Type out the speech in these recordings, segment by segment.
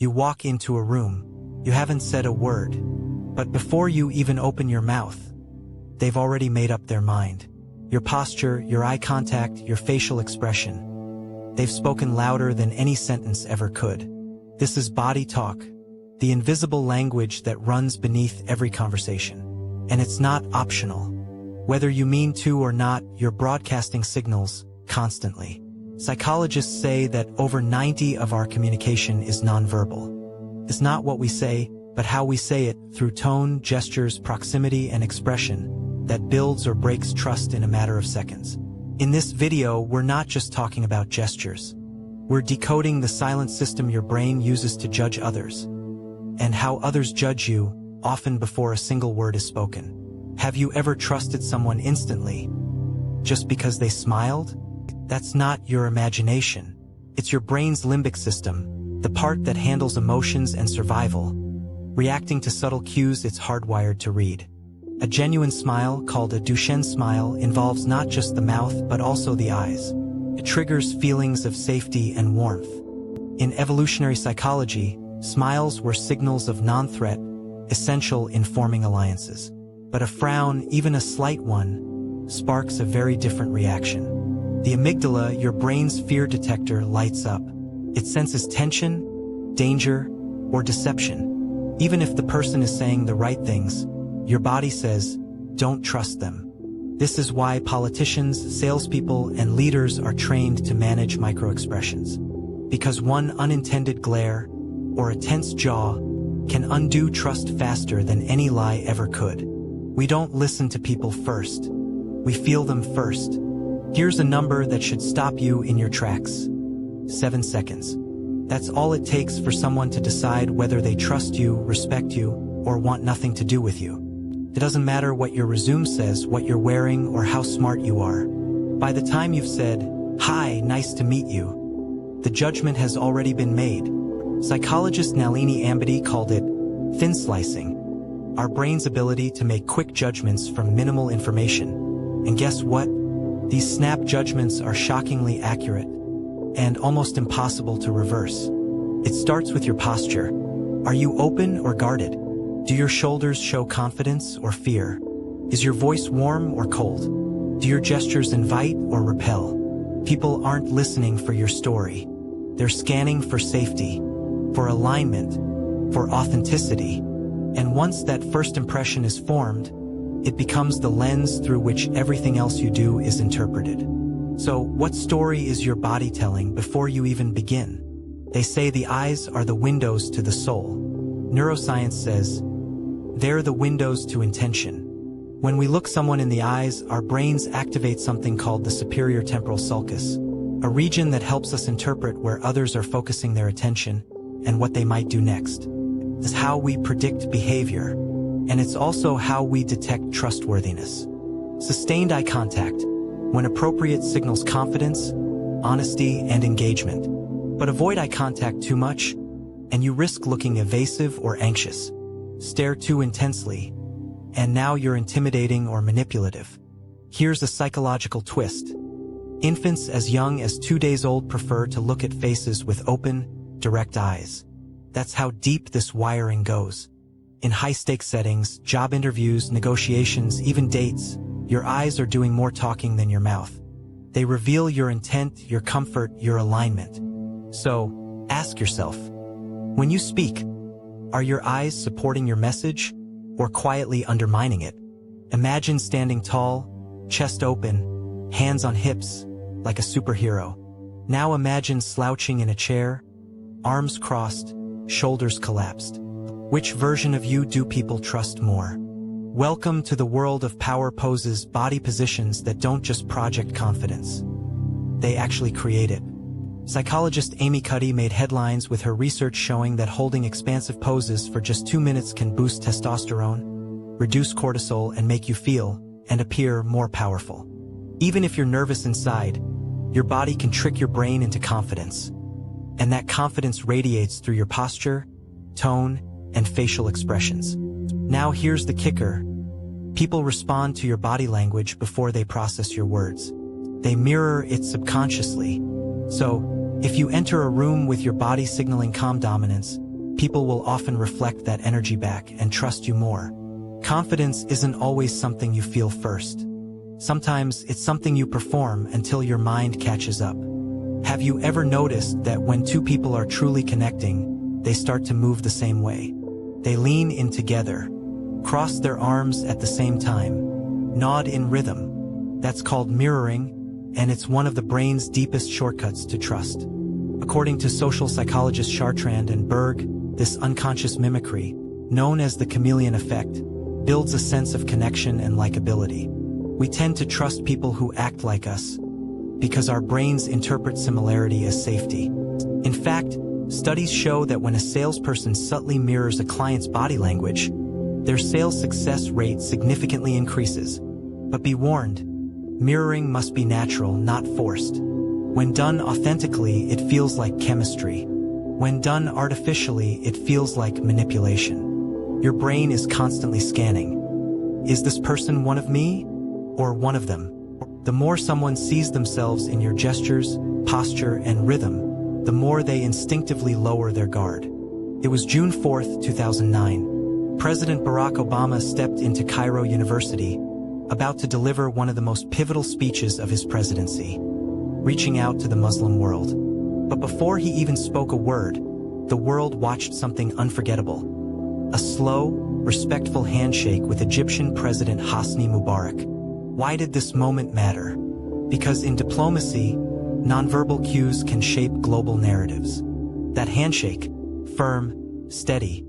You walk into a room. You haven't said a word. But before you even open your mouth, they've already made up their mind. Your posture, your eye contact, your facial expression. They've spoken louder than any sentence ever could. This is body talk, the invisible language that runs beneath every conversation. And it's not optional. Whether you mean to or not, you're broadcasting signals constantly. Psychologists say that over 90% of our communication is nonverbal. It's not what we say, but how we say it, through tone, gestures, proximity, and expression, that builds or breaks trust in a matter of seconds. In this video, we're not just talking about gestures. We're decoding the silent system your brain uses to judge others, and how others judge you, often before a single word is spoken. Have you ever trusted someone instantly, just because they smiled? That's not your imagination. It's your brain's limbic system, the part that handles emotions and survival, reacting to subtle cues it's hardwired to read. A genuine smile, called a Duchenne smile, involves not just the mouth but also the eyes. It triggers feelings of safety and warmth. In evolutionary psychology, smiles were signals of non-threat, essential in forming alliances. But a frown, even a slight one, sparks a very different reaction. The amygdala, your brain's fear detector, lights up. It senses tension, danger, or deception. Even if the person is saying the right things, your body says, don't trust them. This is why politicians, salespeople, and leaders are trained to manage microexpressions. Because one unintended glare, or a tense jaw, can undo trust faster than any lie ever could. We don't listen to people first. We feel them first. Here's a number that should stop you in your tracks. 7 seconds. That's all it takes for someone to decide whether they trust you, respect you, or want nothing to do with you. It doesn't matter what your resume says, what you're wearing, or how smart you are. By the time you've said, "Hi, nice to meet you," the judgment has already been made. Psychologist Nalini Ambady called it thin slicing, our brain's ability to make quick judgments from minimal information. And guess what? These snap judgments are shockingly accurate and almost impossible to reverse. It starts with your posture. Are you open or guarded? Do your shoulders show confidence or fear? Is your voice warm or cold? Do your gestures invite or repel? People aren't listening for your story. They're scanning for safety, for alignment, for authenticity. And once that first impression is formed, it becomes the lens through which everything else you do is interpreted. So, what story is your body telling before you even begin? They say the eyes are the windows to the soul. Neuroscience says they're the windows to intention. When we look someone in the eyes, our brains activate something called the superior temporal sulcus, a region that helps us interpret where others are focusing their attention and what they might do next. It's how we predict behavior, and it's also how we detect trustworthiness. Sustained eye contact, when appropriate, signals confidence, honesty, and engagement. But avoid eye contact too much, and you risk looking evasive or anxious. Stare too intensely, and now you're intimidating or manipulative. Here's a psychological twist. Infants as young as 2 days old prefer to look at faces with open, direct eyes. That's how deep this wiring goes. In high-stakes settings, job interviews, negotiations, even dates, your eyes are doing more talking than your mouth. They reveal your intent, your comfort, your alignment. So, ask yourself, when you speak, are your eyes supporting your message or quietly undermining it? Imagine standing tall, chest open, hands on hips, like a superhero. Now imagine slouching in a chair, arms crossed, shoulders collapsed. Which version of you do people trust more? Welcome to the world of power poses, body positions that don't just project confidence. They actually create it. Psychologist Amy Cuddy made headlines with her research showing that holding expansive poses for just 2 minutes can boost testosterone, reduce cortisol, and make you feel and appear more powerful. Even if you're nervous inside, your body can trick your brain into confidence. And that confidence radiates through your posture, tone, and facial expressions. Now here's the kicker. People respond to your body language before they process your words. They mirror it subconsciously. So, if you enter a room with your body signaling calm dominance, people will often reflect that energy back and trust you more. Confidence isn't always something you feel first. Sometimes it's something you perform until your mind catches up. Have you ever noticed that when two people are truly connecting, they start to move the same way? They lean in together, cross their arms at the same time, nod in rhythm. That's called mirroring, and it's one of the brain's deepest shortcuts to trust. According to social psychologists Chartrand and Bargh, this unconscious mimicry, known as the chameleon effect, builds a sense of connection and likability. We tend to trust people who act like us because our brains interpret similarity as safety. In fact, studies show that when a salesperson subtly mirrors a client's body language, their sales success rate significantly increases. But be warned, mirroring must be natural, not forced. When done authentically, it feels like chemistry. When done artificially, it feels like manipulation. Your brain is constantly scanning. Is this person one of me, or one of them? The more someone sees themselves in your gestures, posture, and rhythm, the more they instinctively lower their guard. It was June 4, 2009. President Barack Obama stepped into Cairo University, about to deliver one of the most pivotal speeches of his presidency, reaching out to the Muslim world. But before he even spoke a word, the world watched something unforgettable. A slow, respectful handshake with Egyptian President Hosni Mubarak. Why did this moment matter? Because in diplomacy, nonverbal cues can shape global narratives. That handshake, firm, steady,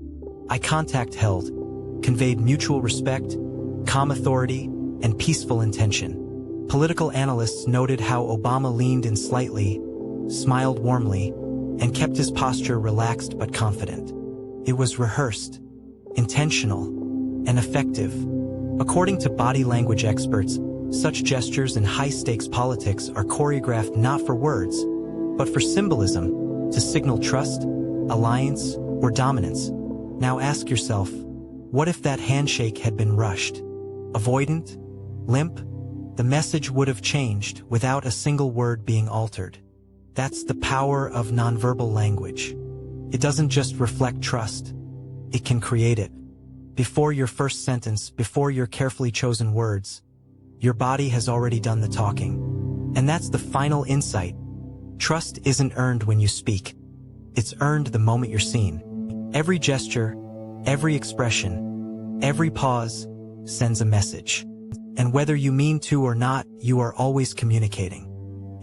eye contact held, conveyed mutual respect, calm authority, and peaceful intention. Political analysts noted how Obama leaned in slightly, smiled warmly, and kept his posture relaxed but confident. It was rehearsed, intentional, and effective. According to body language experts, such gestures in high-stakes politics are choreographed not for words, but for symbolism, to signal trust, alliance, or dominance. Now ask yourself, what if that handshake had been rushed? Avoidant? Limp? The message would have changed without a single word being altered. That's the power of nonverbal language. It doesn't just reflect trust, it can create it. Before your first sentence, before your carefully chosen words, your body has already done the talking. And that's the final insight. Trust isn't earned when you speak. It's earned the moment you're seen. Every gesture, every expression, every pause sends a message. And whether you mean to or not, you are always communicating.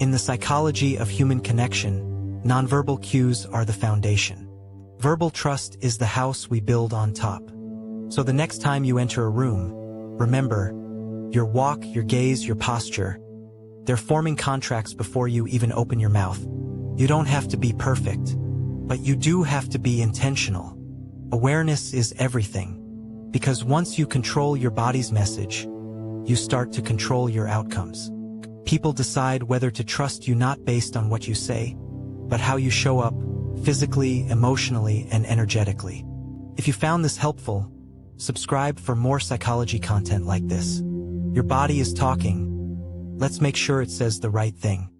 In the psychology of human connection, nonverbal cues are the foundation. Verbal trust is the house we build on top. So the next time you enter a room, remember, your walk, your gaze, your posture, they're forming contracts before you even open your mouth. You don't have to be perfect, but you do have to be intentional. Awareness is everything, because once you control your body's message, you start to control your outcomes. People decide whether to trust you not based on what you say, but how you show up, physically, emotionally, and energetically. If you found this helpful, subscribe for more psychology content like this. Your body is talking. Let's make sure it says the right thing.